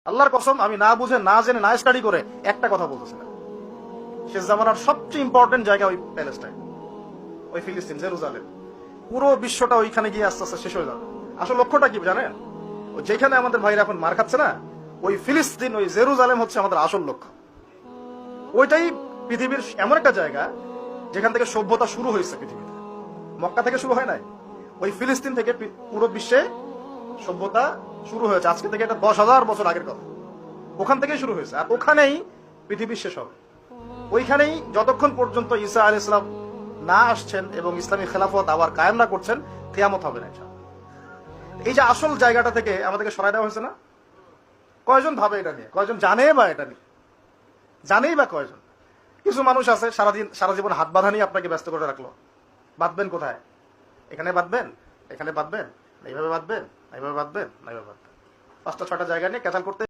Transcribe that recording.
আল্লাহর কসম, আমি না বুঝে না জেনে না স্টাডি করে একটা কথা বলতেছিলাম, শেষ জামানার সবচেয়ে ইম্পর্টেন্ট জায়গা ওই প্যালেস্টাইন, ওই ফিলিস্তিন, জেরুজালেম। পুরো বিশ্বটা ওইখানে গিয়ে আস্তে আস্তে শেষ হয়ে যাবে। আসল লক্ষ্যটা কি জানেন? যেখানে আমাদের ভাইরা এখন মার খাচ্ছে না, ওই ফিলিস্তিন, ওই জেরুজালেম হচ্ছে আমাদের আসল লক্ষ্য। ওইটাই পৃথিবীর এমন একটা জায়গা যেখান থেকে সভ্যতা শুরু হয়েছে পৃথিবীতে। মক্কা থেকে শুরু হয় নাই, ওই ফিলিস্তিন থেকে পুরো বিশ্বে সভ্যতা শুরু হয়েছে। আজকে থেকে এটা 10,000 বছর আগের কথা। ওখান থেকেই শুরু হয়েছে, আর ওখানেই পৃথিবীর শেষ হবে। ওইখানেই যতক্ষণ পর্যন্ত ঈসা আলাইহিস সালাম না আসছেন এবং ইসলামী খেলাফত আবার কায়েম না করছেন, কিয়ামত হবে না। এই যে আসল জায়গাটা থেকে আমাদেরকে সরাই দেওয়া হয়েছে না? কয়জন ভাবে এটা নিয়ে? কয়জন জানে বা এটা নিয়ে? জানেই বা কয়জন? কিছু মানুষ আছে সারা জীবন হাত বাঁধা নিয়ে আপনাকে ব্যস্ত করে রাখলো। বাঁধবেন কোথায়? এখানে বাঁধবেন, এখানে বাঁধবেন, এইভাবে বাঁধবেন, এইভাবে বাঁধবেন, এইভাবে বাঁধবেন, 5টা 6টা জায়গা নিয়ে ক্যাচাল করতে